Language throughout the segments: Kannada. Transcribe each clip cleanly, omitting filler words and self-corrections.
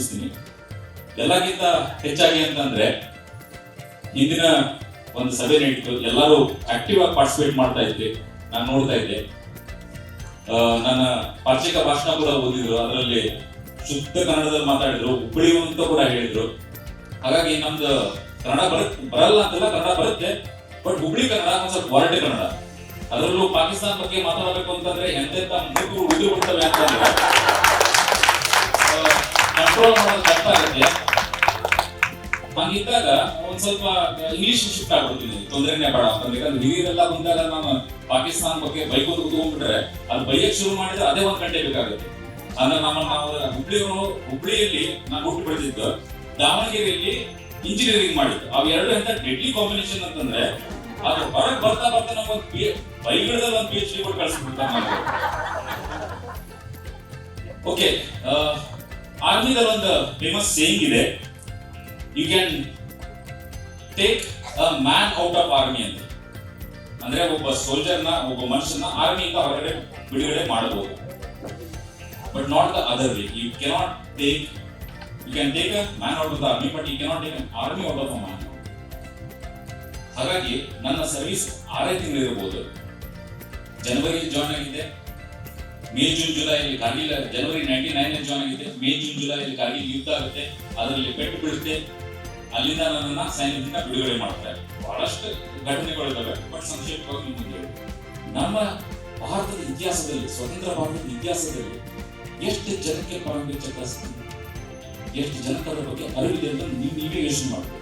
ಮುಗಿಸ್ತೀನಿ. ಎಲ್ಲಕ್ಕಿಂತ ಹೆಚ್ಚಾಗಿ ಅಂತಂದ್ರೆ ಹಿಂದಿನ ಒಂದು ಸಭೆ ನಡೀತು, ಎಲ್ಲರೂ ಆಕ್ಟಿವ್ ಆಗಿ ಪಾರ್ಟಿಸಿಪೇಟ್ ಮಾಡ್ತಾ ಇದ್ರಿ, ನಾನು ನೋಡ್ತಾ ಇದ್ದೆ. ನನ್ನ ವಾರ್ಷಿಕ ಭಾಷಣ ಕೂಡ ಓದಿದ್ರು, ಅದರಲ್ಲಿ ಶುದ್ಧ ಕನ್ನಡದಲ್ಲಿ ಮಾತಾಡಿದ್ರು, ಹುಬ್ಬಳ್ಳಿ ಅಂತ ಕೂಡ ಹೇಳಿದ್ರು. ಹಾಗಾಗಿ ನಮ್ದು ಕನ್ನಡ ಬರಲ್ಲ ಅಂತೆಲ್ಲ, ಕನ್ನಡ ಬರುತ್ತೆ, ಬಟ್ ಹುಬ್ಳಿ ಕನ್ನಡ ಒಂದ್ ಸ್ವಲ್ಪ ಹೊರಟೆ ಕನ್ನಡ. ಅದರಲ್ಲೂ ಪಾಕಿಸ್ತಾನ ಬಗ್ಗೆ ಮಾತಾಡಬೇಕು ಅಂತಂದ್ರೆ ಎಂತೆಂತ ಮೂರು ಉಳಿದು ಬಿಡ್ತವೆ ಅಂತಂದ್ರೆ ಕಂಟ್ರೋಲ್ ಮಾಡೋದು ಕಷ್ಟ ಆಗುತ್ತೆ. ಹಂಗಿದ್ದಾಗ ಒಂದ್ ಸ್ವಲ್ಪ ಇಂಗ್ಲಿಷ್ ಶಿಫ್ಟ್ ಆಗ್ಬಿಡ್ತೀನಿ, ತೊಂದರೆನೇ ಬೇಡ ಅಂತಂದ್ರೆ. ಯಾಕಂದ್ರೆ ಹಿರಿಯರೆಲ್ಲ ಬಂದಾಗ ನಾನು ಪಾಕಿಸ್ತಾನ ಬಗ್ಗೆ ಬೈಕೋದು ಕೂತ್ಕೊಂಡ್ಬಿಟ್ರೆ ಅದು ಬೈಯಕ್ ಶುರು ಮಾಡಿದ್ರೆ ಅದೇ ಒಂದ್ ಗಂಟೆ ಬೇಕಾಗುತ್ತೆ. ಅಂದ್ರೆ ನಾವು ಹುಬ್ಳಿಯಲ್ಲಿ ನಾನು ಹುಟ್ಟು ಬೆಳೆದಿದ್ದು, ದಾವಣಗೆರೆಯಲ್ಲಿ ಇಂಜಿನಿಯರಿಂಗ್ ಮಾಡಿದ್ದು. ಅವು ಎರಡು ಎಂತ ಡೆಡ್ಲಿ ಕಾಂಬಿನೇಷನ್ ಅಂತಂದ್ರೆ ಅದು ಹೊರಗೆ ಬರ್ತಾ ಬರ್ತಾ ನಮ್ಗೆ ಬೈಗಡದಲ್ಲಿ ಒಂದು PhD ಕೊಟ್ಟು ಕಳಿಸ್ಬಿಡ್ತಾರೆ. ಓಕೆ, ಆರ್ಮಿದಲ್ಲಿ ಒಂದು ಫೇಮಸ್ ಸೇಯಿಂಗ್ ಇದೆ, you can take a man out of army ಅಂತ. ಅಂದ್ರೆ ಒಬ್ಬ ಸೋಲ್ಜರ್ನ, ಒಬ್ಬ ಮನುಷ್ಯನ ಆರ್ಮಿಯಿಂದ ಹೊರಗಡೆ ಬಿಡುಗಡೆ ಮಾಡಬಹುದು, but not the other way. You can take a man out of the army, but you cannot take an army out of a man. ಹಾಗಾಗಿ ನನ್ನ ಸರ್ವಿಸ್ 6 ತಿಂಗಳು ಇರಬಹುದು. ಜನವರಿಯಲ್ಲಿ ಜಾಯ್ನ್ ಆಗಿದೆ, ಮೇ ಜೂನ್ ಜುಲೈಯಲ್ಲಿ ಕಾರ್ಗಿಲ್, ಜನವರಿ 99 ಜಾಯ್ನ್ ಆಗಿದೆ, ಮೇ ಜೂನ್ ಜುಲೈಯಲ್ಲಿ ಕಾರ್ಗಿಲ್ ಯುದ್ಧ ಆಗುತ್ತೆ, ಅದರಲ್ಲಿ ಪೆಟ್ಟು ಬೀಳುತ್ತೆ, ಅಲ್ಲಿಂದ ನನ್ನನ್ನ ಸೈನ್ಯದಿಂದ ಬಿಡುಗಡೆ ಮಾಡ್ತಾರೆ. ಬಹಳಷ್ಟು ಘಟನೆಗಳಿದ್ದಾವೆ, ಬಟ್ ಸಂಕ್ಷೇಪವಾಗಿ ಮುಂದೆ ನಮ್ಮ ಭಾರತದ ಇತಿಹಾಸದಲ್ಲಿ, ಸ್ವತಂತ್ರ ಭಾರತದ ಇತಿಹಾಸದಲ್ಲಿ ಎಷ್ಟು ಜನಕ್ಕೆ ಪರಮವೀರ ಚಕ್ರ ಸಿಕ್ಕಿದೆ, ಎಷ್ಟು ಜನಕ್ಕೆ ಅದರ ಬಗ್ಗೆ ಅರಿವಿದೆ ಅಂತ ನೀವೇ ಯೋಚನೆ ಮಾಡಬೇಕು.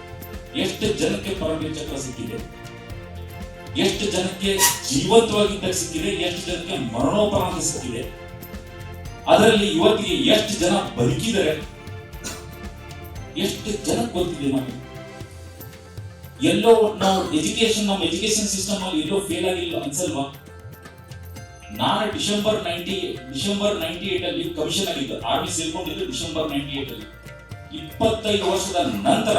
ಎಷ್ಟು ಜನಕ್ಕೆ ಪರಮವೀರ ಚಕ್ರ ಸಿಕ್ಕಿದೆ, ಎಷ್ಟು ಜನಕ್ಕೆ ಜೀವಂತವಾಗಿದ್ದಾಗ ಸಿಕ್ಕಿದೆ, ಎಷ್ಟು ಜನಕ್ಕೆ ಮರಣೋಪರಾಂತ ಸಿಕ್ಕಿದೆ, ಅದರಲ್ಲಿ ಇವತ್ತಿಗೆ ಎಷ್ಟು ಜನ ಬದುಕಿದರೆ, ಎಷ್ಟು ಜನಕ್ಕೆ ಗೊತ್ತಿದೆ. ನಮಗೆ ಎಲ್ಲೋ ನಾವು ನಮ್ಮ ಎಜುಕೇಶನ್ ಸಿಸ್ಟಮ್ ಅಲ್ಲಿ ಎಲ್ಲೋ ಫೇಲ್ ಆಗಿಲ್ಲ ಅನ್ಸಲ್ವಾ? ನಾನು ಡಿಸೆಂಬರ್ 98 ಅಲ್ಲಿ ಕಮಿಷನ್ ಆಗಿದ್ದು, ಆರ್ಮಿ ಸೇರ್ಕೊಂಡಿದ್ದು ಡಿಸೆಂಬರ್ 98 ಅಲ್ಲಿ. 25 ವರ್ಷದ ನಂತರ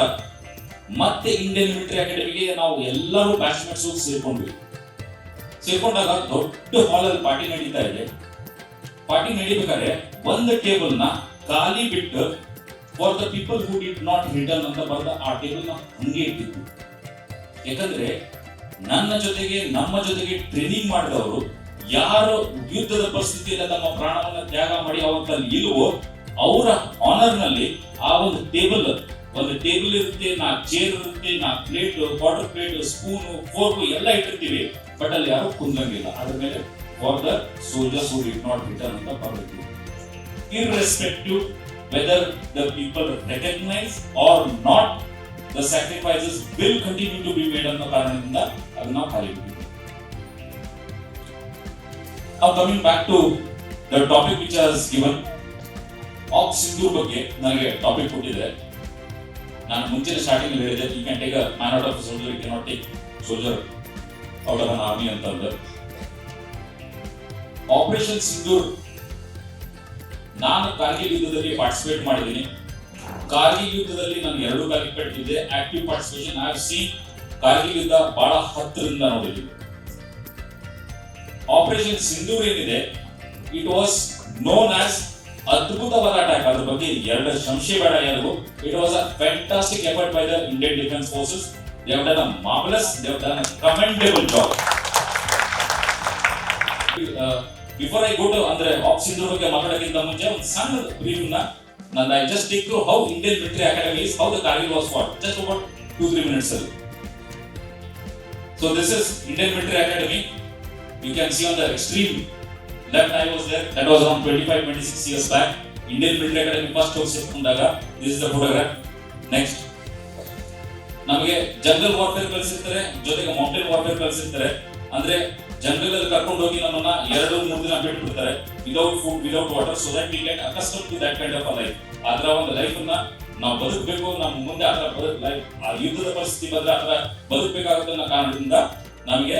ಮತ್ತೆ ಇಂಡಿಯನ್ ಮಿಲಿಟರಿ ಅಕಾಡೆಮಿಗೆ ನಾವು ಎಲ್ಲರೂ ಬ್ಯಾಚ್ಮೇಟ್ಸ್ ಸೇರ್ಕೊಂಡ್ವಿ. ಸೇರ್ಕೊಂಡಾಗ ದೊಡ್ಡ ಹಾಲ್ ಅಲ್ಲಿ ಪಾರ್ಟಿ ನಡೀತಾ ಇದೆ. ಪಾರ್ಟಿ ನಡೀಬೇಕಾದ್ರೆ ಒಂದು ಟೇಬಲ್ ನ ಖಾಲಿ ಬಿಟ್ಟು for the people who did not return ಅಂತ ಬರೆದ ಆ ಟೇಬಲ್ ನ ಹಂಗೆ ಇಟ್ಟಿದ್ದು. ಯಾಕಂದ್ರೆ ನಮ್ಮ ಜೊತೆಗೆ ಟ್ರೈನಿಂಗ್ ಮಾಡಿದವರು ಯಾರು ಯುದ್ಧದ ಪರಿಸ್ಥಿತಿಯಲ್ಲಿ ತಮ್ಮ ಪ್ರಾಣವನ್ನ ತ್ಯಾಗ ಮಾಡಿ ಅವತ್ತಲ್ಲಿ ಇಲ್ವೋ ಅವರ ಆನರ್ ನಲ್ಲಿ ಆ ಒಂದು ಟೇಬಲ್ ಇರುತ್ತೆ, 4 ಚೇರ್ ಇರುತ್ತೆ, 4 plate, water plate, spoon, fork ಎಲ್ಲ ಇಟ್ಟಿರ್ತೀವಿ, ಬಟ್ ಅಲ್ಲಿ ಯಾರು ಕುಂದಂಗಿಲ್ಲ. ಅದ್ರ ಮೇಲೆ for the soldiers who did not return ಅಂತ ಬರೆದಿದ್ದೀವಿ. Irrespective whether the people recognise or not, the sacrifices will continue to be made ಅನ್ನೋ ಕಾರಣದಿಂದ ಅದನ್ನ ನಾವು ಖಾಲಿ ಬಿಟ್ಟಿದ್ದೀವಿ. Now coming back to the topic which was given, op Sindoor ಬಗ್ಗೆ ನನಗೆ ಟಾಪಿಕ್ ಕೊಟ್ಟಿದ್ರೆ, ನಾನು ಮುಂಚೆ ಸ್ಟಾರ್ಟಿಂಗ್ ಹೇಳಿದೆ, you can take a man out of a soldier, you cannot take soldier out of an army ಅಂತಂದ್ರೆ. ಆಪರೇಷನ್ ಸಿಂಧೂರ್ ನಾನು ಕಾರ್ಗಿಲ್ ಯುದ್ಧದಲ್ಲಿ ಪಾರ್ಟಿಸಿಪೇಟ್ ಮಾಡಿದ್ದೀನಿ. ಕಾರ್ಗಿಲ್ ಯುದ್ಧದಲ್ಲಿ ನಾನು 2 ಬಾರಿ ಪಟ್ಟಿದ್ದೆ, active participation. I have seen Kargil ಯುದ್ಧ ಬಹಳ ಹತ್ತಿರದಿಂದ ನೋಡಿದ್ದೀನಿ. ಆಪರೇಷನ್ ಸಿಂಧೂರ್ ಏನಿದೆ, ಇಟ್ ವಾಸ್ ನೋನ್ ಆಸ್ ಅದ್ಭುತವಾದ ಅಟ್ಯಾಕ್. ಅದ್ರ ಬಗ್ಗೆ 2 ಸಂಶಯ ಬೇಡ ಯಾರಿಗೂ. It was a fantastic effort by the Indian defence forces. They have done a marvellous, they have done a commendable job. Before I go to ಅಂದ್ರೆ ಆಪ್ ಸಿಂಧೂರ್ ಬಗ್ಗೆ ಮಾತಾಡೋಕ್ಕಿಂತ ಮುಂಚೆ ಒಂದು ಸಣ್ಣ ಬ್ರೀಫ್ ನಾನು I just take through how Indian military academy is, how the Kargil was Ghat, just about 2-3 minutes ಅಲ್ಲಿ. So this is Indian Military Academy. You can see on the extreme left I was there. That was around 25-26 years back. Indian Military Academy first ಹೋಗಿ ಸೇರ್ಕೊಂಡಾಗ. This is the photograph. Next, ನಮಗೆ ಜಂಗಲ್ ವಾರ್ಫೇರ್ ಕಲಿಸಿರ್ತಾರೆ, ಜೊತೆಗೆ ಮೌಂಟೇನ್ ವಾರ್ಫೇರ್ ಕಲಿಸಿರ್ತಾರೆ. ಅಂದ್ರೆ ಜಂಗಲ್ ಅಲ್ಲಿ ಕರ್ಕೊಂಡು ಹೋಗಿ ನಮ್ಮನ್ನ 2-3 ದಿನ ಬಿಟ್ಟು ಬಿಡ್ತಾರೆ, without food, without water, so that we get accustom to that kind of a life. ಅದರ ಒಂದು ಲೈಫ್ ಅನ್ನ ನಾವು ಬದುಕಬೇಕು, ನಮ್ಮ ಮುಂದೆ ಅದರ ಲೈಫ್, ಆ ಯುದ್ಧದ ಪರಿಸ್ಥಿತಿ ಬಂದ್ರೆ ಅದರ ಬದುಕಬೇಕಾಗುತ್ತೆ ಅನ್ನೋ ಕಾರಣದಿಂದ ನಮಗೆ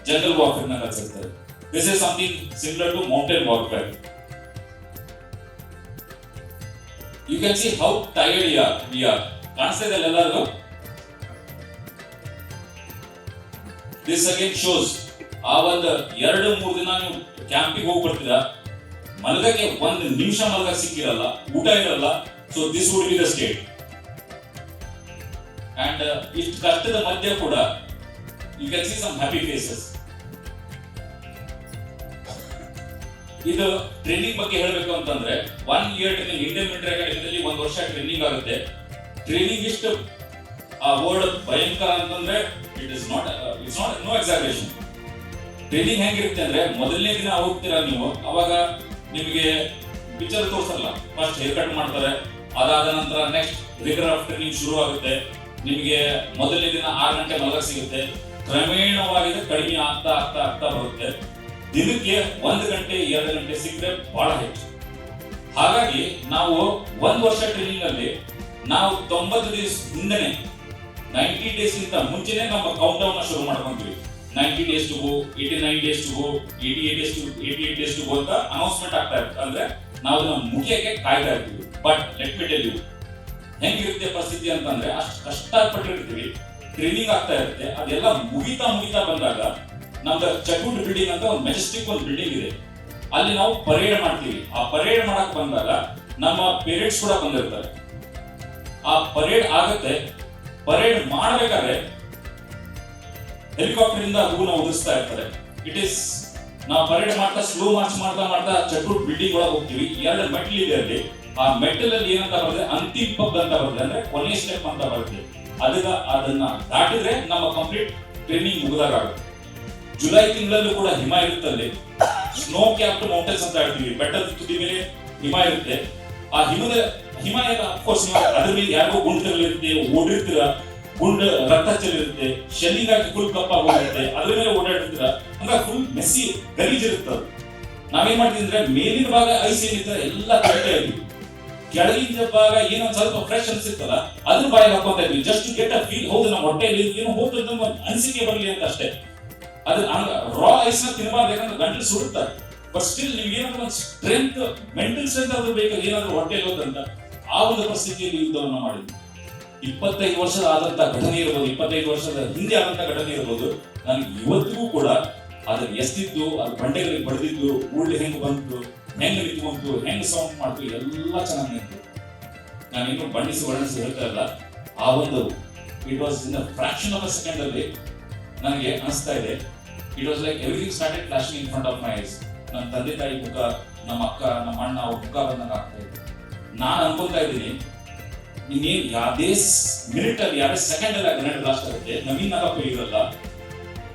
jungle warfare na ಕಲಿಸಿರ್ತಾರೆ. This is something similar to mountain warfare. You can see how tired we are. ಕಾಣಿಸ್ತಾ ಇದೆ ಎಲ್ಲರಿಗೂ? This again shows ಆ ಒಂದು 2-3 ದಿನ ನೀವು ಕ್ಯಾಂಪಿಗೆ ಹೋಗಿ ಬರ್ತೀರಾ, ಮಲಗಕ್ಕೆ 1 ನಿಮಿಷ ಮಲಗಕ್ಕೆ ಸಿಕ್ಕಿರಲ್ಲ, ಊಟ ಇರಲ್ಲ, so this would be the state. And ಇಷ್ಟು ಕಷ್ಟದ ಮಧ್ಯೆ ಕೂಡ you can see some happy faces. ಇದು ಟ್ರೈನಿಂಗ್ ಬಗ್ಗೆ ಹೇಳಬೇಕು ಅಂತಂದ್ರೆ 1 year ಟ್ರೈನಿಂಗ್ ಇಂಡಿಯನ್ ಮಿಲಿಟರಿ ಅಕಾಡೆಮಿಯಲ್ಲಿ 1 ವರ್ಷ ಟ್ರೈನಿಂಗ್ ಆಗುತ್ತೆ. ಟ್ರೈನಿಂಗ್ ಇಷ್ಟು ಆ ವರ್ಡ್ ಭಯಂಕರ ಅಂತಂದ್ರೆ it's not no exaggeration. Training ಹೆಂಗಿರುತ್ತೆ ಅಂದ್ರೆ ಮೊದಲನೇ ದಿನ ಹೋಗ್ತೀರಾ ನೀವು, ಅವಾಗ ನಿಮಗೆ ಪಿಕ್ಚರ್ ತೋರಿಸಲ್ಲ. ಫಸ್ಟ್ ಹೇರ್ ಕಟ್ ಮಾಡ್ತಾರೆ, ಅದಾದ ನಂತರ ನೆಕ್ಸ್ಟ್ ರಿಗರ್ ಆಫ್ ಟ್ರೈನಿಂಗ್ ಶುರು ಆಗುತ್ತೆ. ನಿಮಗೆ ಮೊದಲನೇ ದಿನ 6 ಗಂಟೆ ಮಲಗ ಸಿಗುತ್ತೆ, ಕ್ರಮೇಣವಾಗಿ ಕಡಿಮೆ ಆಗ್ತಾ ಆಗ್ತಾ ಆಗ್ತಾ ಬರುತ್ತೆ. ದಿನಕ್ಕೆ 1 ಗಂಟೆ 2 ಗಂಟೆ ಸಿಕ್ಕರೆ ಬಹಳ ಹೆಚ್ಚು. ಹಾಗಾಗಿ ನಾವು 1 ವರ್ಷ ಟ್ರೈನಿಂಗ್ ಅಲ್ಲಿ ನಾವು 90 ದಿವಸ ಹಿಂದೆನೆ 90 ಡೇಸ್ ಗಿಂತ ಮುಂಚೆನೆ ನಮ್ಮ ಕೌಂಟ್ ಡೌನ್ ಶುರು ಮಾಡ್ಕೊಂತೀವಿ. 90 days to go, 89 days to go, 88 days to go ಅಂತ ಅನೌನ್ಸ್ಮೆಂಟ್ ಆಗ್ತಾ ಇರುತ್ತೆ. ಅಂದ್ರೆ ನಾವು ನಮ್ಮ ಮುಗಿಯಕ್ಕೆ ಕಾಯ್ತಾ ಇರ್ತೀವಿ. But let me tell you, ಹೆಂಗಿರುತ್ತೆ ಪರಿಸ್ಥಿತಿ ಅಂತಂದ್ರೆ ಅಷ್ಟು ಕಷ್ಟಪಟ್ಟಿರ್ತೀವಿ, ಟ್ರೈನಿಂಗ್ ಆಗ್ತಾ ಇರುತ್ತೆ. ಅದೆಲ್ಲ ಮುಗಿತಾ ಬಂದಾಗ ನಮ್ದು ಚಕ್ಗುಡ್ ಬಿಲ್ಡಿಂಗ್ ಅಂತ ಒಂದು ಮೆಜೆಸ್ಟಿಕ್ ಒಂದು ಬಿಲ್ಡಿಂಗ್ ಇದೆ, ಅಲ್ಲಿ ನಾವು ಪರೇಡ್ ಮಾಡ್ತೀವಿ. ಆ ಪರೇಡ್ ಮಾಡಕ್ ಬಂದಾಗ ನಮ್ಮ ಪೇರೆಂಟ್ಸ್ ಕೂಡ ಬಂದಿರ್ತಾರೆ. ಆ ಪರೇಡ್ ಆಗುತ್ತೆ. ಪರೇಡ್ ಮಾಡಬೇಕಾದ್ರೆ ಹೆಲಿಕಾಪ್ಟರ್ ಇಂದ ಹೂನ ಉದಿಸ್ತಾ ಇರ್ತಾರೆ. ಇಟ್ ಈಸ್ ನಾವು ಪರೇಡ್ ಮಾಡ್ತಾ ಸ್ಲೋ ಮಾರ್ಚ್ ಮಾಡ್ತಾ ಚಕ್ಗುಡ್ ಬಿಲ್ಡಿಂಗ್ ಒಳಗೆ ಹೋಗ್ತೀವಿ. 2 ಮೆಟ್ಲ್ ಇದೆ ಅಲ್ಲಿ. ಆ ಮೆಟಲ್ ಅಲ್ಲಿ ಏನಂತ ಬರುತ್ತೆ, ಅಂತಿಮ ಪಬ್ ಅಂತ ಬರುತ್ತೆ, ಅಂದ್ರೆ ಕೊನೆಯ ಸ್ಟೆಪ್ ಅಂತ ಬರುತ್ತೆ. ಅದನ್ನ ದಾಟಿದ್ರೆ ನಮ್ಮ ಕಂಪ್ಲೀಟ್ ಟ್ರೈನಿಂಗ್ ಮುಗಿದಾಗುತ್ತೆ. ಜುಲೈ ತಿಂಗಳಲ್ಲೂ ಕೂಡ ಹಿಮ ಇರುತ್ತಲ್ಲಿ. ಸ್ನೋ ಕ್ಯಾಪ್ಡ್ ಮೌಂಟೇನ್ಸ್ ಅಂತ ಹೇಳ್ತೀವಿ, ಬೆಟ್ಟದ ತುದಿ ಮೇಲೆ ಹಿಮ ಇರುತ್ತೆ. ಆ ಹಿಮ ಅಫ್ಕೋರ್ಸ್ ಅದ್ರ ಮೇಲೆ ಯಾರಿಗೋ ಗುಂಡುಗಳಿರುತ್ತೆ, ಓಡಿರ್ತೀರ, ಗುಂಡು ರಕ್ತ ಚೆಲ್ಲಿರುತ್ತೆ, ಶೆಲ್ಲಿಂಗ್ ಆಗಿ ಫುಲ್ ಕಪ್ಪಾಗಿ ಹೋಗಿರುತ್ತೆ, ಅದ್ರ ಮೇಲೆ ಓಡಾಡಿರ್ತೀರ. ಅಂದ್ರೆ ಫುಲ್ ಮೆಸ್ಸಿ ಗಲೀಜ್ ಇರುತ್ತೆ. ನಾವೇನ್ ಮಾಡ್ತೀವಿ ಅಂದ್ರೆ ಮೇಲಿನ ಭಾಗ ಐಸ್ ಏನಿರ್ತಾರೆ ಎಲ್ಲ ಕಟ್ಟೆ ಇದ್ವಿ, ಕೆಳಗಿನ ಭಾಗ ಏನೊಂದ್ ಸ್ವಲ್ಪ ಫ್ರೆಶ್ ಅನ್ಸಿರ್ತಲ್ಲ ಅದ್ರ ಬಾಯಿಗೆ ಹಾಕೊಂತ ಇದ್ವಿ. ಜಸ್ಟ್ ಗೆಟ್ ಅ ಫೀಲ್, ಹೌದು ನಮ್ಮ ಹೊಟ್ಟೆಯಲ್ಲಿ ಏನು ಹೋಗ್ತದೆ ಒಂದು ಅನಿಸಿಕೆ ಬರಲಿ ಅಂತ ಅಷ್ಟೇ. ಅದ್ರ ರಾ ಐಸ್ ನ ತಿನ್ನಬಾರ್ದು, ಯಾಕಂದ್ರೆ ಗಂಟಲು ಸುಡುತ್ತಾರೆ. ಬಟ್ ಸ್ಟಿಲ್ ನಿಮ್ಗೆ ಏನಾದ್ರು ಒಂದು ಸ್ಟ್ರೆಂತ್, ಮೆಂಟಲ್ ಸ್ಟ್ರೆಂತ್ ಆದ್ರೂ ಬೇಕು, ಏನಾದ್ರು ಹೊಟ್ಟೆಯಲ್ಲಿ ಹೋದಂತ. ಆ ಒಂದು ಪರಿಸ್ಥಿತಿಯಲ್ಲಿ ಯುದ್ಧವನ್ನ ಮಾಡಿದ್ವಿ. 25 ವರ್ಷದ ಆದಂತ ಘಟನೆ ಇರ್ಬೋದು, 25 ವರ್ಷದ ಹಿಂದೆ ಆದಂತ ಘಟನೆ ಇರ್ಬೋದು. ನನಗೆ ಇವತ್ತಿಗೂ ಕೂಡ ಅದ್ರ ಎಸ್ತಿದ್ದು, ಅದ್ರ ಬಂಡೆಗಳಿಗೆ ಬಡ್ದಿದ್ದು, ಉಳ್ಳಿ ಹೆಂಗ್ ಬಂತು, ಹೆಂಗ್ ನಿಂತ್ಕೊಂತು, ಹೆಂಗ್ ಸೌಂಡ್ ಮಾಡ್ತು, ಎಲ್ಲ ಚೆನ್ನಾಗಿ ನಿಂತು. ನಾನು ಇನ್ನೂ ವರ್ಣಿಸಿ ಹೇಳ್ತಾ ಇಲ್ಲ. ಆ ಒಂದು it was in fraction of a second ಅಲ್ಲಿ ನನಗೆ ಅನಿಸ್ತಾ ಇದೆ. It was like everything started flashing in front of my ice. ನನ್ನ ತಂದೆ ತಾಯಿ ಮುಖ, ನಮ್ಮ ಅಕ್ಕ, ನಮ್ಮ ಅಣ್ಣ ಅವ್ರ ಮುಖ ಬಂದಂಗ ಆಗ್ತಾ ಇದೆ. ನಾನು ಅನ್ಕೊಂತಾ ಇದ್ದೀನಿ, ಇನ್ನೇನ್ ಯಾವ್ದೇ ಮಿನಿಟ್ ಅಲ್ಲಿ, ಯಾವ್ದೇ ಸೆಕೆಂಡ್ ಅಲ್ಲಿ ಗ್ರೆನೇಡ್ ಬ್ಲಾಸ್ಟ್ ಆಗುತ್ತೆ, ನವೀನ್ ನಾಗಪ್ಪ ಇರಲ್ಲ.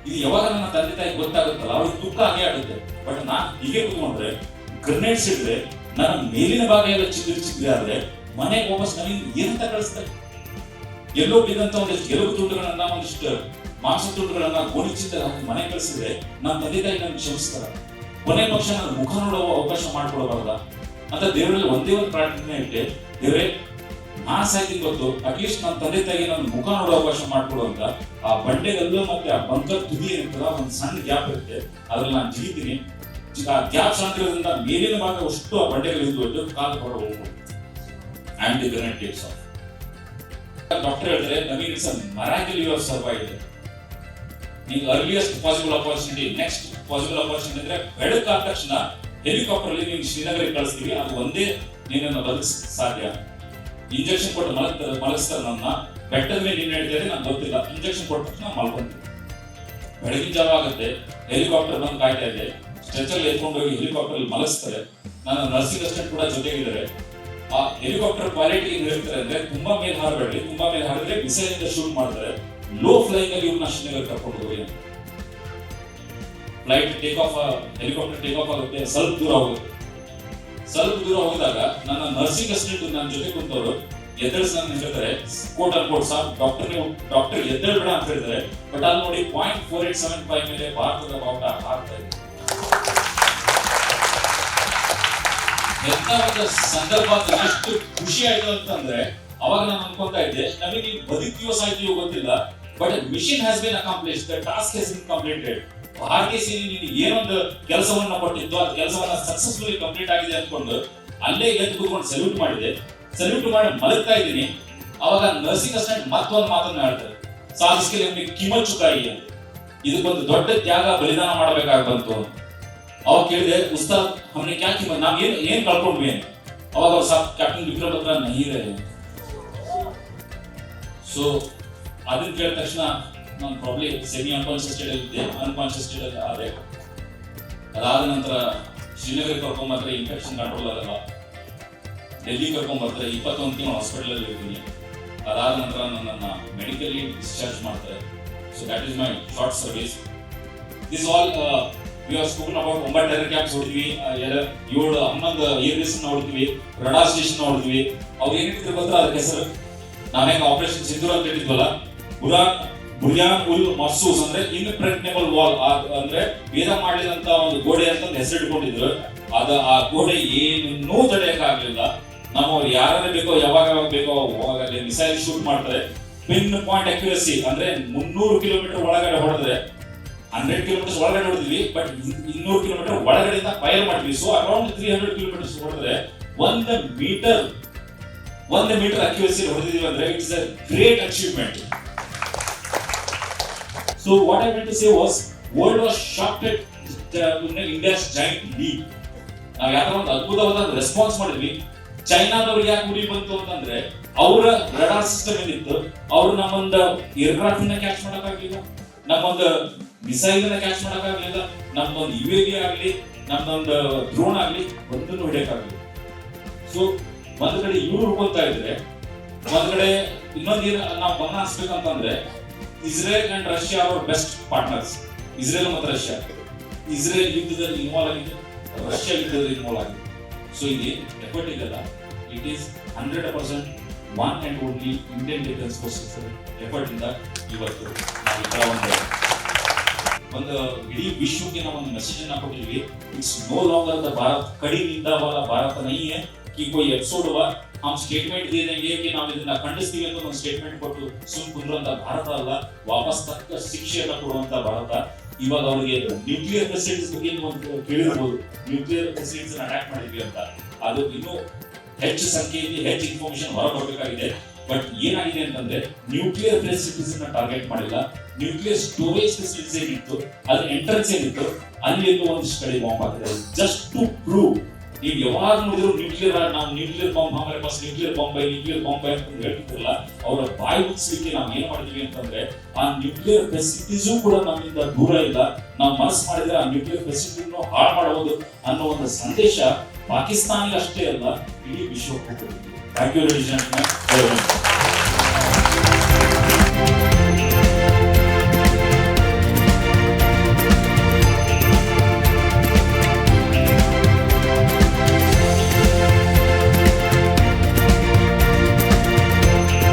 ಇದು ಯಾವಾಗ ನನ್ನ ತಂದೆ ತಾಯಿ ಗೊತ್ತಾಗುತ್ತಲ್ಲ, ಅವ್ರಿಗೆ ದುಃಖ ಆಗೇ ಆಗುತ್ತೆ. ಬಟ್ ನಾನ್ ಹೀಗೆ ಕೂತ್ಕೊಂಡ್ರೆ, ಗ್ರೆನೇಡ್ಸ್ ಇದ್ರೆ ನನ್ನ ಮೇಲಿನ ಭಾಗ ಎಲ್ಲ ಚಿದ್ರಿ ಆದ್ರೆ ಮನೆಗೆ ವಾಪಸ್ ನವೀನ್ ಏನಂತ ಕಳಿಸ್ತಾರೆ? ಎಲ್ಲೋ ಬಿದ್ದಂತ ಒಂದಿಷ್ಟು ಗೆಲುವು ತುಂಡುಗಳನ್ನ, ಒಂದಿಷ್ಟು ಮಾಂಸ ತುಂಡುಗಳನ್ನ ಗೋಣಿಚಿಂದ ಹಾಕಿ ಮನೆ ಕಳಿಸಿದ್ರೆ ನನ್ನ ತಂದೆ ತಾಯಿ ನನ್ಗೆ ಕ್ಷಮಿಸ್ತಾರ? ಕೊನೆ ಪಕ್ಷ ನನ್ನ ಮುಖ ನೋಡುವ ಅವಕಾಶ ಮಾಡ್ಕೊಡಬಾರ್ದ ಅಂತ ದೇವರಲ್ಲಿ ಒಂದೇ ಒಂದು ಪ್ರಾರ್ಥನೆ ಇಟ್ಟೆ, ದೇವರೇ ನಾನ್ ಸಾಯ್ತೀನಿ ಗೊತ್ತು, ಅಟ್ಲೀಸ್ಟ್ ನನ್ನ ತಂದೆ ತಾಯಿಗೆ ನನ್ನ ಮುಖ ನೋಡೋ ಅವಕಾಶ ಮಾಡ್ಕೊಡುವಂತ. ಆ ಬಂಡೆಗಲ್ಲು ಮತ್ತೆ ಆ ಬಂಕರ್ ತುದಿ ಏನಿರ್ತಲ್ಲ, ಒಂದು ಸಣ್ಣ ಗ್ಯಾಪ್ ಇರುತ್ತೆ, ಅದ್ರಲ್ಲಿ ನಾನು ಜಿಗಿತೀನಿ. ಆ ಗ್ಯಾಪ್ ಸಣ್ಣ ಮೇಲಿನ ಭಾಗ ಅಷ್ಟು ಆ ಬಂಡೆಗಳು ಇದ್ದು ಕಾಲು ಹೊರಗೆ ಹೋಗ್ಬೋದು. And the grenade takes off. Doctor ಹೇಳಿದ್ರೆ, Naveen it's a miracle you have survived. ನೀವು earliest possible opportunity, next possible opportunity ಅಂದ್ರೆ ಬೆಳಕಾದ ತಕ್ಷಣ ಹೆಲಿಕಾಪ್ಟರ್ ಅಲ್ಲಿ ನೀವು ಶ್ರೀನಗರಿಗೆ ಕಳಿಸ್ತೀವಿ, ಅದು ಒಂದೇ ನೀನನ್ನು ಬದುಕಿಸ ಸಾಧ್ಯ. ಇಂಜೆಕ್ಷನ್ ಕೊಟ್ಟು ಮಲಗಿಸ್ತಾರೆ ನನ್ನ. ಬೆಟ್ಟದ ಮೇಲೆ ನೀನು ಹೇಳ್ತಿದ್ರೆ ನಂಗೆ ಗೊತ್ತಿಲ್ಲ, ಇಂಜೆಕ್ಷನ್ ಕೊಟ್ಟ ತಕ್ಷಣ ಮಲ್ಕೊಂತೀವಿ. ಬೆಳಗಿನ ಜಾವ ಆಗುತ್ತೆ, ಹೆಲಿಕಾಪ್ಟರ್ ಬಂದು ಕಾಯ್ತಾ ಇದೆ, ಸ್ಟ್ರೆಚರ್ ಎತ್ಕೊಂಡು ಹೋಗಿ ಹೆಲಿಕಾಪ್ಟರ್ ಅಲ್ಲಿ ಮಲಗಿಸ್ತಾರೆ. ನನ್ನ ನರ್ಸಿಂಗ್ ಅಸಿಸ್ಟೆಂಟ್ ಕೂಡ ಜೊತೆಗಿದ್ದಾರೆ. ಆ ಹೆಲಿಕಾಪ್ಟರ್ ಪೈಲಟ್ ಏನ್ ಹೇಳ್ತಾರೆ ಅಂದ್ರೆ, ತುಂಬಾ ಮೇಲೆ ಹಾರಬೇಡಿ, ತುಂಬಾ ಮೇಲೆ ಹಾರಿದ್ರೆ ಮಿಸೈಲ್ ಇಂದ ಶೂಟ್ ಮಾಡ್ತಾರೆ, ಲೋ ಫ್ಲೈಂಗ್ ಅಲ್ಲಿ ಇವ್ರನ್ನ ಶ್ರೀನಗರ್ ಕರ್ಕೊಂಡು ಹೋಗಿ ಅಂತ. Flight take off, helicopter take off ಆಗುತ್ತೆ, ಸ್ವಲ್ಪ ದೂರ ಹೋಗುತ್ತೆ. ಸ್ವಲ್ಪ ದೂರ ಹೋದಾಗ ನನ್ನ ನರ್ಸಿಂಗ್ ಅಸಿಸ್ಟೆಂಟ್ ನನ್ನ ಜೊತೆ ಕುಂತವರು ಎದ್ದೇಳಿಸ್ ನನ್ನ ಹೇಳ್ತಾರೆ, ಕೋಟ್ ಅನ್ ಕೋಟ್ ಸಾರ್, ಡಾಕ್ಟರ್ ಎದ್ದೇಳ್ಬೇಡ ಅಂತ ಹೇಳಿದ್ರೆ. ಬಟ್ ಅಲ್ಲಿ ನೋಡಿ 0.4875 ಮೇಲೆ ಭಾರತದ ಬಾವುಟ ಹಾರ್ತಾ ಇದೆ. ಎಂತ ಒಂದು ಸಂದರ್ಭ, ಎಷ್ಟು ಖುಷಿ ಆಯ್ತು ಅಂತಂದ್ರೆ, ಅವಾಗ ನಾನು ಅನ್ಕೊಂತಾ ಇದ್ದೆ, ನಮಗೆ ಈಗ ಬದುಕಿಯೋ ಸಾಯ್ತೀಯೋ ಗೊತ್ತಿಲ್ಲ, but mission has been accomplished, the task has been completed. ಭಾರತೀಯ ಸೇನೆ ನಿನಗೆ ಏನೊಂದು ಕೆಲಸವನ್ನ ಕೊಟ್ಟಿದ್ದು, ಆ ಕೆಲಸವನ್ನ ಸಕ್ಸಸ್ಫುಲಿ ಕಂಪ್ಲೀಟ್ ಆಗಿದೆ ಅಂದ್ಕೊಂಡು ಅಲ್ಲೇ ಎದ್ದು ಕೂತ್ಕೊಂಡು ಸಲ್ಯೂಟ್ ಮಾಡಿದೆ. ಸಲ್ಯೂಟ್ ಮಾಡಿ ಮಲಗ್ತಾ ಇದ್ದೀನಿ. ಅವಾಗ ನರ್ಸಿಂಗ್ ಅಸಿಸ್ಟೆಂಟ್ ಮತ್ತೊಂದು ಮಾತನ್ನ ಹೇಳ್ತಾರೆ, ಸಾಧಿಸ್ಕೆ ನಿಮ್ಗೆ ಕಿಮ್ಮತ್ ಚುಕಾಯಿ ಅಂತ. ಇದಕ್ಕೊಂದು ದೊಡ್ಡ ತ್ಯಾಗ ಬಲಿದಾನ ಮಾಡಬೇಕಾಗಿ ಬಂತು. ಅವಾಗ ಕೇಳಿದೆ, ಉಸ್ತಾದ್ ಹಮ್ನೆ ಕ್ಯಾ ಕಿಮ್ಮತ್, ನಾವ್ ಏನ್ ಕಳ್ಕೊಂಡ್ವಿ ಅಂತ. ಅವಾಗ ಅವ್ರು ಸಾಕು ಕ್ಯಾಪ್ಟನ್ ವಿಕ್ರಮ್ ಹತ್ರ ನಹೀರೆ. ಸೊ ಅದನ್ನ ಕೇಳಿದ ತಕ್ಷಣ ನಾನು ಪ್ರಾಬ್ಲಿ ಸೆಮಿ ಅನ್ಕಾನ್ಶಿಯಸ್ ಸ್ಟೇಟ್ ಇದ್ದೆ, ಅನ್ಕಾನ್ಶಿಯಸ್ ಸ್ಟೇಟ್ ಆದ್ರೆ. ಅದಾದ ನಂತರ ಶ್ರೀನಗರ ಕರ್ಕೊಂಡ್ಬಂದ್ರೆ ಇನ್ಫೆಕ್ಷನ್ ಕಂಟ್ರೋಲ್ ಆಗಲ್ಲ, ಡೆಲ್ಲಿ ಕರ್ಕೊಂಡ್ಬರ್ತಾರೆ, 21 ತಿಂಗಳು ಹಾಸ್ಪಿಟಲ್ ಅಲ್ಲಿ ಇರ್ತೀನಿ. ಅದಾದ ನಂತರ ನನ್ನನ್ನು ಮೆಡಿಕಲಿ ಡಿಸ್ಚಾರ್ಜ್ ಮಾಡ್ತಾರೆ. So that is my short service. This all we are spoken about 9 terror camps ಹೊಡಿದ್ವಿ, 11 ಏರ್ ಬೇಸ್ ನೋಡ್ತೀವಿ, ರಡಾರ್ ಸ್ಟೇಷನ್ ನೋಡಿದ್ವಿ. ಅವ್ರು ಏನಿದ್ರು ಗೊತ್ತಾ ಅದಕ್ಕೆ ಹೆಸರು? ನಾವೇನು ಆಪರೇಷನ್ ಸಿಂಧೂರ್ ಅಂತ ಹೇಳಿದ್ವಲ್ಲ, ಬುರ್ಯಾನ್ ಉಲ್ ಮರ್ಸೂಸ್ ಅಂದ್ರೆ ಇನ್ಪ್ರೆಗ್ನೇಬಲ್ ವಾಲ್, ಅಂದ್ರೆ ಭೇದ ಮಾಡಿದಂತ ಒಂದು ಗೋಡೆ ಅಂತ ಹೆಸರು ಇಟ್ಕೊಂಡಿದ್ರು. ಆ ಗೋಡೆ ಏನನ್ನೂ ತಡೆಯಕ್ಕಾಗ್ಲಿಲ್ಲ. ನಮ್ಮವ್ರು ಯಾರು ಬೇಕೋ ಯಾವಾಗ ಬೇಕೋ ಅವಾಗ ಮಿಸೈಲ್ ಶೂಟ್ ಮಾಡ್ತಾರೆ. ಪಿನ್ ಪಾಯಿಂಟ್ ಅಕ್ಯುರಸಿ ಅಂದ್ರೆ 300 ಕಿಲೋಮೀಟರ್ ಒಳಗಡೆ ಹೊಡೆದ್ರೆ 100 ಕಿಲೋಮೀಟರ್ಸ್ ಒಳಗಡೆ ಹೊಡೆದ್ವಿ, ಬಟ್ 200 ಕಿಲೋಮೀಟರ್ ಒಳಗಡೆಯಿಂದ ಫೈರ್ ಮಾಡ್ತೀವಿ. ಸೊ ಅರೌಂಡ್ 300 ಕಿಲೋಮೀಟರ್ಸ್ ಹೊಡೆದ್ರೆ 1 ಮೀಟರ್ ಅಕ್ಯುರಸಿ ಹೊಡೆದಿದ್ದೀವಿ ಅಂದ್ರೆ it's a great achievement. So what I meant to say was, world was shocked at India's giant leap. ನಾವು ಯಾಕಂದ್ರೆ ಒಂದು ಅದ್ಭುತವಾದ ರೆಸ್ಪಾನ್ಸ್ ಮಾಡಿದ್ವಿ. ಚೈನಾದವ್ರಿಗೆ ಯಾಕೆ ಗುರಿ ಬಂತು ಅಂತಂದ್ರೆ ಅವರ ರಡಾರ್ ಸಿಸ್ಟಮ್ ಏನಿತ್ತು, ಅವರು ನಮ್ಮೊಂದು ಏರ್ಕ್ರಾಫ್ಟ್ ನ ಕ್ಯಾಚ್ ಮಾಡಕ್ಕಾಗ್ಲಿಲ್ಲ, ನಮ್ಮೊಂದು ಮಿಸೈಲ್ ನ ಕ್ಯಾಚ್ ಮಾಡಕ್ಕಾಗ್ಲಿಲ್ಲ, ನಮ್ಮೊಂದು UAV ಆಗ್ಲಿ, ನಮ್ಮೊಂದು ಡ್ರೋನ್ ಆಗ್ಲಿ ಒಂದನ್ನು ಹಿಡಿಯಕ್ಕಾಗ್ಲಿಲ್ಲ. ಸೊ ಒಂದ್ ಕಡೆ ಇವ್ರು ಹುಡ್ಕೊಳ್ತಾ ಇದ್ರೆ, ಒಂದ್ ಕಡೆ ಇನ್ನೊಂದೇನು ನಾವು ಗಮನ ಹರಿಸ್ಬೇಕಂತಂದ್ರೆ, Israel and Russia our best partners. Israel ಮತ್ತು ರಷ್ಯಾ, ಇಸ್ರೇಲ್ ಯುದ್ಧದಲ್ಲಿ ಇನ್ವಾಲ್ವ್ ಆಗಿದೆ, ರಷ್ಯಾ ಯುದ್ಧದಲ್ಲಿ ಇನ್ವಾಲ್ವ್ ಆಗಿದೆ. ಸೊ ಇದು ಎಫರ್ಟ್ ಇದೆಲ್ಲ, it is 100% one and only Indian defence forces effort ಇಂದ ಇವತ್ತು ನಾವು ಒಂದು ಇಡೀ ವಿಶ್ವಕ್ಕೆ ನಾವು ಒಂದು ಮೆಸೇಜ್ ಅನ್ನ ಕೊಟ್ಟಿದ್ವಿ. It's no longer the Bharat ಕಡಿ ನಿಂದ वाला भारत नहीं है कि कोई एपिसोड हुआ हम स्टेटमेंट दे देंगे कि ನಾವು ಇದನ್ನ ಖಂಡಿಸ್ತೀವಿ ಅಂತ ಒಂದು ಸ್ಟೇಟ್ಮೆಂಟ್ ಕೊಟ್ಟು ಸುಮ್ ಕುಂದ್ರುವಂತ ಭಾರತ ಅಲ್ಲ, ವಾಪಸ್ ತಕ್ಕ ಶಿಕ್ಷೆಯನ್ನು ಕೊಡುವಂತ ಭಾರತ. ಇವಾಗ ಅವರಿಗೆ ನ್ಯೂಕ್ಲಿಯರ್ ಫೆಸಿಲಿಟೀಸ್ ಬಗ್ಗೆ ಒಂದು ಕೇಳಿರ್ಬೋದು, ನ್ಯೂಕ್ಲಿಯರ್ ಫೆಸಿಲಿಟೀಸ್ ಅಟ್ಯಾಕ್ ಮಾಡಿದ್ವಿ ಅಂತ. ಅದು ಇನ್ನೂ ಹೆಚ್ಚು ಸಂಖ್ಯೆಯಲ್ಲಿ ಹೆಚ್ಚು ಇನ್ಫಾರ್ಮೇಶನ್ ಹೊರಬರಬೇಕಾಗಿದೆ. ಬಟ್ ಏನಾಗಿದೆ ಅಂತಂದ್ರೆ ನ್ಯೂಕ್ಲಿಯರ್ ಫೆಸಿಲಿಟೀಸ್ ನ ಟಾರ್ಗೆಟ್ ಮಾಡಿಲ್ಲ, ನ್ಯೂಕ್ಲಿಯರ್ ಸ್ಟೋರೇಜ್ ಫೆಸಿಲಿಟೀಸ್ ಏನಿತ್ತು, ಅದ್ರ ಎಂಟ್ರೆನ್ಸ್ ಏನಿತ್ತು, ಅಲ್ಲಿ ಒಂದಿಷ್ಟು ಕಡೆ ಬಾಂಬ್ ಹಾಕಿದ್ದಾರೆ. ಜಸ್ಟ್ ಟು ಪ್ರೂವ್, ನೀವು ಯಾವಾಗ ನೋಡಿದ್ರು ನಾವು ನ್ಯೂಕ್ಲಿಯರ್ ಬಾಂಬ್ ಹಮಾರೆ ಪಾಸ್ ನ್ಯೂಕ್ಲಿಯರ್ ಬಾಂಬ್ ಅಂತ ಹೇಳ್ತಿದ್ರಲ್ಲ, ಅವರ ಬಾಯಿ ಮುಚ್ಚಿಸಲಿಕ್ಕೆ ನಾವು ಏನ್ ಮಾಡಿದ್ವಿ ಅಂತಂದ್ರೆ, ಆ ನ್ಯೂಕ್ಲಿಯರ್ ಫೆಸಿಲಿಟೀಸು ಕೂಡ ನಮ್ಮಿಂದ ದೂರ ಇಲ್ಲ, ನಾವು ಮನಸ್ಸು ಮಾಡಿದ್ರೆ ಆ ನ್ಯೂಕ್ಲಿಯರ್ ಫೆಸಿಲಿಟಿನೂ ಹಾಳು ಮಾಡಬಹುದು ಅನ್ನೋ ಒಂದು ಸಂದೇಶ ಪಾಕಿಸ್ತಾನಿಗೆ ಅಷ್ಟೇ ಅಲ್ಲ, ಇಡೀ ವಿಶ್ವಕ್ಕೆ. Thank you ladies and gentlemen.